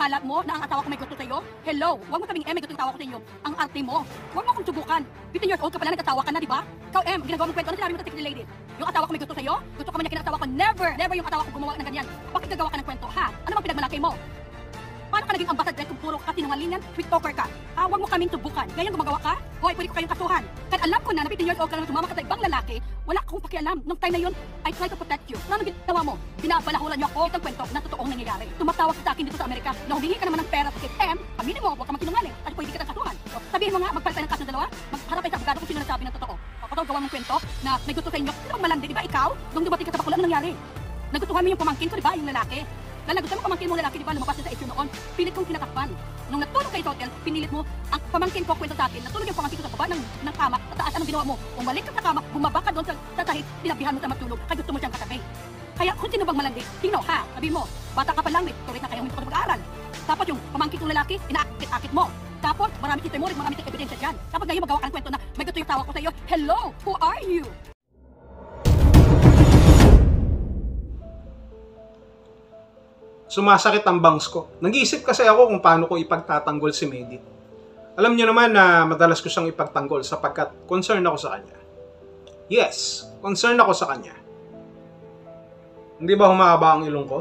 Akala mo na ang asawa ko may gusto sa'yo? Hello, huwag mo sabing, may gusto yung asawa ko sa inyo. Ang arte mo. Huwag mo akong subukan. 15 years old ka pala, nag-asawa ka na, di ba? Ikaw, ginagawa mong kwento. Ano sinabi mo sa sexy lady? Yung asawa ko may gusto sa'yo? Gusto ka man niya kinaasawa ko? Never yung asawa ko gumawa ng ganyan. Bakit gagawa ka ng kwento, ha? Ano bang pinagmalaki mo? Paano ka naging ambassador kung puro kasinungalingan? Sweet talker ka. Huwag mo kaming subukan. Ngayon gumagawa ka? Hoy, pwede ko kayong kasuhan. Kahit alam ko na 15 years old ka na sumama ka sa ibang lalaki, wala akong pakialam. Nung time na yun, I try to protect you. Ano ginawa mo? Binabalahulan niyo ako itong kwento na totoong nangyayari. Tumatawag sa akin dito sa Amerika na humingi ka naman ng pera sa kit aminin mo, huwag ka magsinungaling. At pwede kita kasuhan. So, sabihin mo nga, magpalit tayo ng kaso ng dalawa, magharap tayo sa abogado kung sino nagsabi ng totoo. Kapag gawa mong kwento na may gusto sa inyo, sino bang malandi, di ba ikaw? Nung dumating ka sa bakulan, ano nangyari? Nagustuhan mo yung pamangkin ko, di ba? Yung lalaki. Nagustuhan mo pamangkin mo lalaki, di ba? Lumabas na sa issue noon. Pilit kong tinatakpan. Nung natulog kayo sa hotel, pinilit mo ang pamangkin ko kwento sa akin. Natulog yung pamangkin ko sa baba ng kama. Sa taas, anong ginawa mo? Umalik ka sa kama, bumaba ka doon sa tahid, tinabihan mo sa matulog. Kaya gusto mo siyang katabi. Kaya kung sino bang malandi, sino ha? Sabi mo, bata ka pa lang, tuloy na kayo hindi ka mag-aaral. Tapos yung pamangkin kong lalaki, inaakit-akit mo. Tapos marami si Temorin, marami si ebidensya dyan. Tapos ngayon magawa ka ng kwento na may gusto yung tawa ko sa iyo. Hello, who are you? Sumasakit ang bangs ko. Nag-iisip kasi ako kung paano ko ipagtatanggol si Medit. Alam niyo naman na madalas ko siyang ipagtanggol sapagkat concern ako sa kanya. Yes, concern ako sa kanya. Hindi ba humahaba ang ilong ko?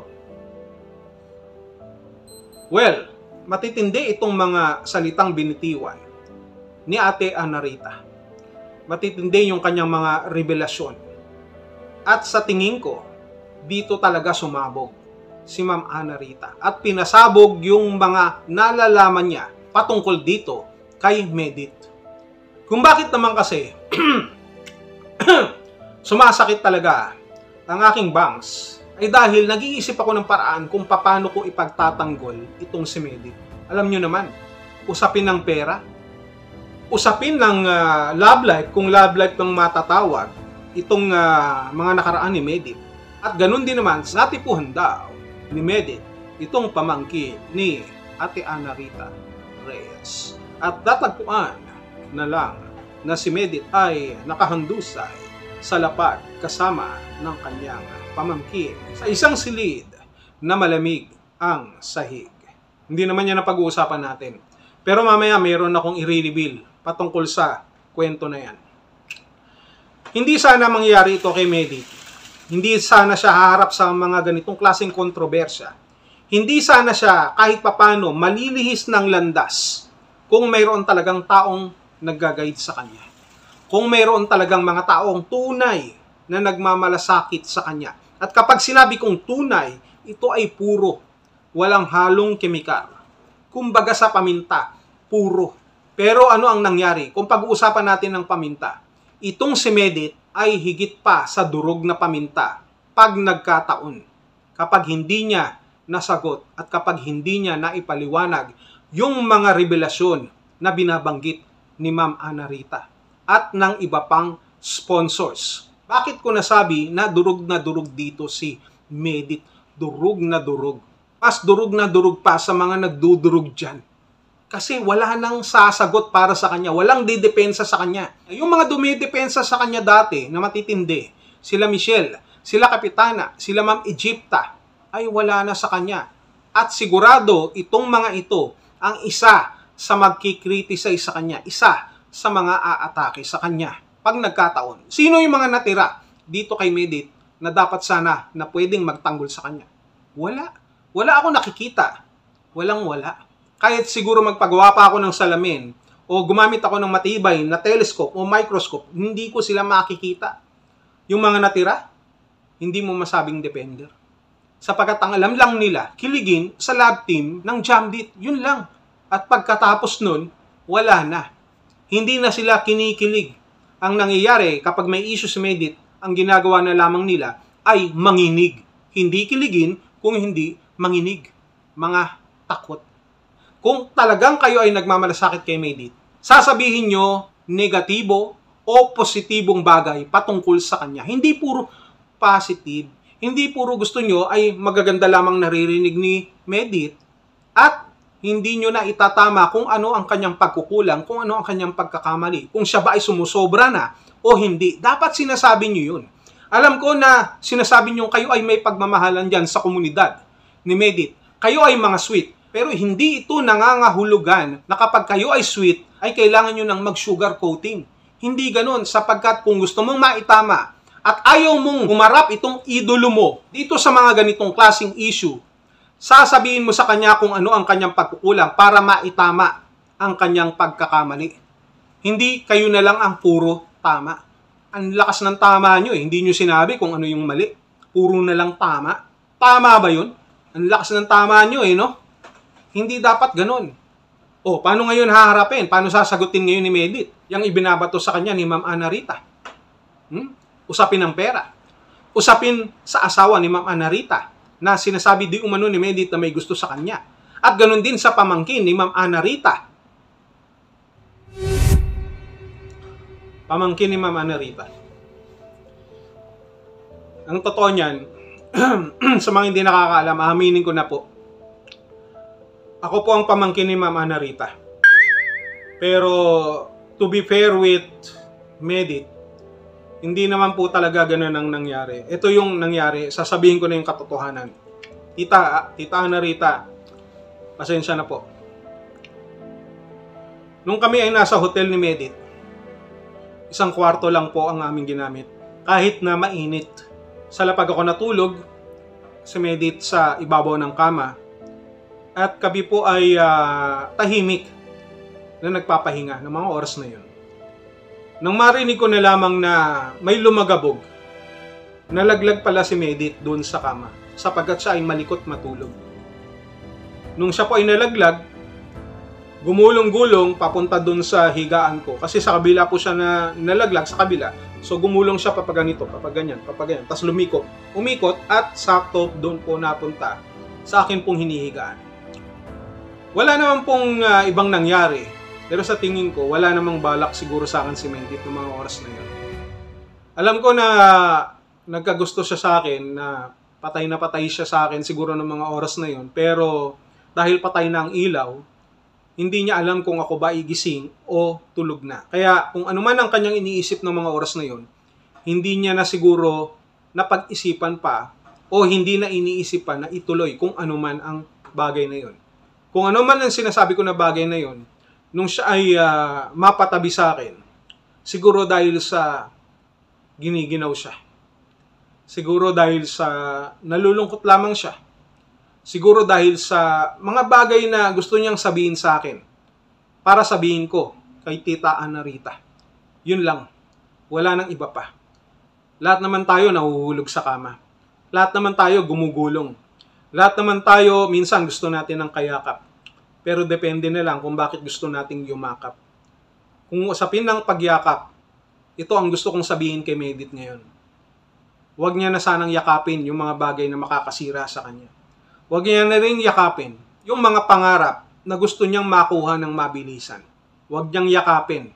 Well, matitindi itong mga salitang binitiwan ni Ate Anarita. Matitindi yung kanyang mga revelasyon. At sa tingin ko, dito talaga sumabog si Ma'am Anarita at pinasabog yung mga nalalaman niya patungkol dito kay Medit. Kung bakit naman kasi sumasakit talaga ang aking bangs ay dahil nag-iisip ako ng paraan kung paano ko ipagtatanggol itong si Medit. Alam nyo naman, usapin ng pera, usapin ng love life, kung love life ng matatawag itong mga nakaraan ni Medit. At ganun din naman sa natipuhan daw ni Medit itong pamangkin ni Ate Anarita Reyes. At datagpuan na lang na si Medit ay nakahandusay sa lapad kasama ng kanyang pamangkin sa isang silid na malamig ang sahig. Hindi naman yan na pag-uusapan natin. Pero mamaya mayroon akong i-reveal patungkol sa kwento na yan. Hindi sana mangyayari ito kay Medit. Hindi sana siya haharap sa mga ganitong klaseng kontrobersya. Hindi sana siya kahit papano malilihis ng landas kung mayroon talagang taong nag-guide sa kanya. Kung mayroon talagang mga taong tunay na nagmamalasakit sa kanya. At kapag sinabi kong tunay, ito ay puro. Walang halong kemikal. Kumbaga sa paminta, puro. Pero ano ang nangyari? Kung pag-uusapan natin ng paminta, itong si Medit ay higit pa sa durog na paminta pag nagkataon. Kapag hindi niya nasagot at kapag hindi niya naipaliwanag yung mga revelasyon na binabanggit ni Ma'am Anarita at ng iba pang sponsors. Bakit ko nasabi na durog dito si Medit? Durog na durog. Mas durog na durog pa sa mga nagdudurog dyan. Kasi wala nang sasagot para sa kanya. Walang didepensa sa kanya. Yung mga dumidepensa sa kanya dati na matitindi, sila Michelle, sila Kapitana, sila Ma'am Egypta, ay wala na sa kanya. At sigurado itong mga ito ang isa sa magkikriticize sa kanya, isa sa mga aatake sa kanya pag nagkataon. Sino yung mga natira dito kay Medit na dapat sana na pwedeng magtanggol sa kanya? Wala. Wala ako nakikita. Walang-wala. Kahit siguro magpagawa pa ako ng salamin o gumamit ako ng matibay na telescope o microscope, hindi ko sila makikita. Yung mga natira, hindi mo masabing depender. Sapagkat ang alam lang nila, kiligin sa lab team ng Jamdit. Yun lang. At pagkatapos nun, wala na. Hindi na sila kinikilig. Ang nangyayari kapag may issue si Medit, ang ginagawa na lamang nila ay manginig. Hindi kiligin kung hindi manginig. Mga takot. Kung talagang kayo ay nagmamalasakit kay Medit, sasabihin nyo negatibo o positibong bagay patungkol sa kanya. Hindi puro positive, hindi puro gusto nyo ay magaganda lamang naririnig ni Medit at hindi nyo na itatama kung ano ang kanyang pagkukulang, kung ano ang kanyang pagkakamali, kung siya ba ay sumusobra na o hindi. Dapat sinasabi nyo yun. Alam ko na sinasabi nyo kayo ay may pagmamahalan dyan sa komunidad ni Medit. Kayo ay mga sweet. Pero hindi ito nangangahulugan na kapag kayo ay sweet, ay kailangan nyo ng mag-sugar coating. Hindi ganun, sapagkat kung gusto mong maitama at ayaw mong humarap itong idolo mo dito sa mga ganitong klaseng issue, sasabihin mo sa kanya kung ano ang kanyang pagkukulang para maitama ang kanyang pagkakamali. Hindi kayo na lang ang puro tama. Ang lakas ng tama nyo eh. Hindi nyo sinabi kung ano yung mali. Puro na lang tama. Tama ba yun? Ang lakas ng tama nyo eh, no? Hindi dapat ganun. O, paano ngayon haharapin? Paano sasagutin ngayon ni Medit? Yang ibinabato sa kanya ni Ma'am Ana Rita. Usapin ng pera. Usapin sa asawa ni Ma'am Ana Rita na sinasabi di umano ni Medit na may gusto sa kanya. At ganun din sa pamangkin ni Ma'am Ana Rita. Pamangkin ni Ma'am Ana Rita. Ang totoo niyan, sa mga hindi nakakaalam, aminin ko na po, ako po ang pamangkin ni Ma'am Ana Rita. Pero, to be fair with Medit, hindi naman po talaga ganun ang nangyari. Ito yung nangyari, sasabihin ko na yung katotohanan. Tita Ana Rita, pasensya na po. Nung kami ay nasa hotel ni Medit, 1 kwarto lang po ang aming ginamit. Kahit na mainit. Sa lapag ako natulog, si Medit sa ibabaw ng kama, at kami po ay tahimik na nagpapahinga ng mga oras na yun. Nang marinig ko na lamang na may lumagabog, nalaglag pala si Medit doon sa kama sapagkat siya ay malikot matulog. Nung siya po ay nalaglag, gumulong-gulong papunta doon sa higaan ko. Kasi sa kabila po siya na nalaglag, sa kabila. So gumulong siya papaganito, papaganyan. Tapos lumikot. Umikot at sakto doon po napunta sa akin pong hinihigaan. Wala naman pong ibang nangyari. Pero sa tingin ko, wala namang balak siguro sa akin si Medit ng mga oras na yun. Alam ko na nagkagusto siya sa akin, na patay siya sa akin siguro ng mga oras na yun. Pero dahil patay na ang ilaw, hindi niya alam kung ako ba igising o tulog na. Kaya kung ano man ang kanyang iniisip ng mga oras na yun, hindi niya na siguro napag-isipan pa o hindi na iniisip pa na ituloy kung ano man ang bagay na yun. Kung ano man ang sinasabi ko na bagay na yun, nung siya ay mapatabi sa akin, siguro dahil sa giniginaw siya. Siguro dahil sa nalulungkot lamang siya. Siguro dahil sa mga bagay na gusto niyang sabihin sa akin para sabihin ko kay Tita Ana Rita. Yun lang. Wala nang iba pa. Lahat naman tayo nahuhulog sa kama. Lahat naman tayo gumugulong. Lahat naman tayo minsan gusto natin ng kayakap. Pero depende na lang kung bakit gusto nating yumakap. Kung usapin ng pagyakap, ito ang gusto kong sabihin kay Medit ngayon. Huwag niya na sanang yakapin yung mga bagay na makakasira sa kanya. Huwag niya na rin yakapin yung mga pangarap na gusto niyang makuha ng mabilisan. Huwag niyang yakapin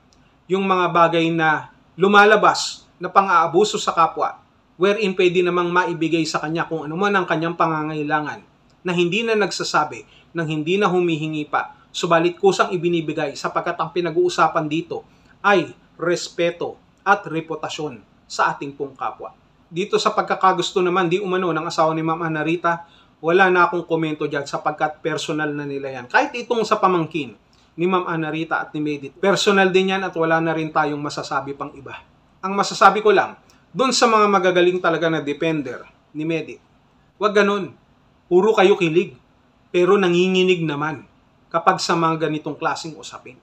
yung mga bagay na lumalabas na pang-aabuso sa kapwa, wherein pwede namang maibigay sa kanya kung ano man ang kanyang pangangailangan, na hindi na nagsasabi, nang hindi na humihingi pa, subalit kusang ibinibigay sapagkat ang pinag-uusapan dito ay respeto at reputasyon sa ating pong kapwa. Dito sa pagkakagusto naman, di umano ng asawa ni Ma'am Ana Rita, wala na akong komento dyan sapagkat personal na nila yan. Kahit itong sa pamangkin ni Ma'am Ana Rita at ni Medit, personal din yan at wala na rin tayong masasabi pang iba. Ang masasabi ko lang, doon sa mga magagaling talaga na defender ni Medit, wag ganun. Puro kayo kilig, pero nanginginig naman kapag sa mga ganitong klaseng usapin.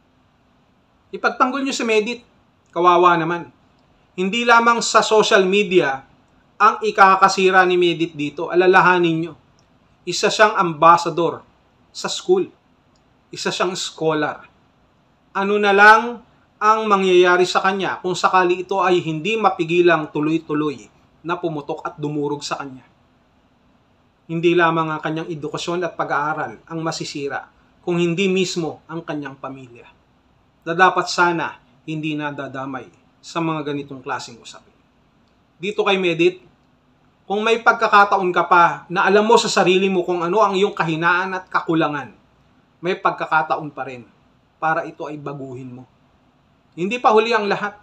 Ipagtanggol nyo si Medit, kawawa naman. Hindi lamang sa social media ang ikakasira ni Medit dito, alalahanin nyo. Isa siyang ambassador sa school. Isa siyang scholar. Ano na lang ang mangyayari sa kanya kung sakali ito ay hindi mapigilang tuloy-tuloy na pumutok at dumurog sa kanya. Hindi lamang ang kanyang edukasyon at pag-aaral ang masisira, kung hindi mismo ang kanyang pamilya. Na dapat sana hindi na dadamay sa mga ganitong klaseng usapin. Dito kay Medit, kung may pagkakataon ka pa na alam mo sa sarili mo kung ano ang iyong kahinaan at kakulangan, may pagkakataon pa rin para ito ay baguhin mo. Hindi pa huli ang lahat.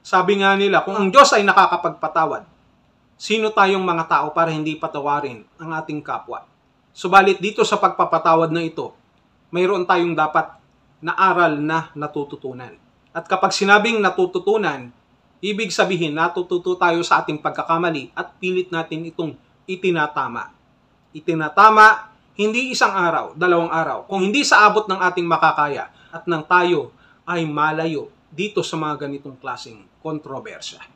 Sabi nga nila, kung ang Diyos ay nakakapagpatawad, sino tayong mga tao para hindi patawarin ang ating kapwa? Subalit dito sa pagpapatawad na ito, mayroon tayong dapat na aral na natututunan. At kapag sinabing natututunan, ibig sabihin natututo tayo sa ating pagkakamali at pilit natin itong itinatama. Itinatama, hindi isang araw, 2 araw, kung hindi sa abot ng ating makakaya at nang tayo ay malayo dito sa mga ganitong klaseng kontrobersya.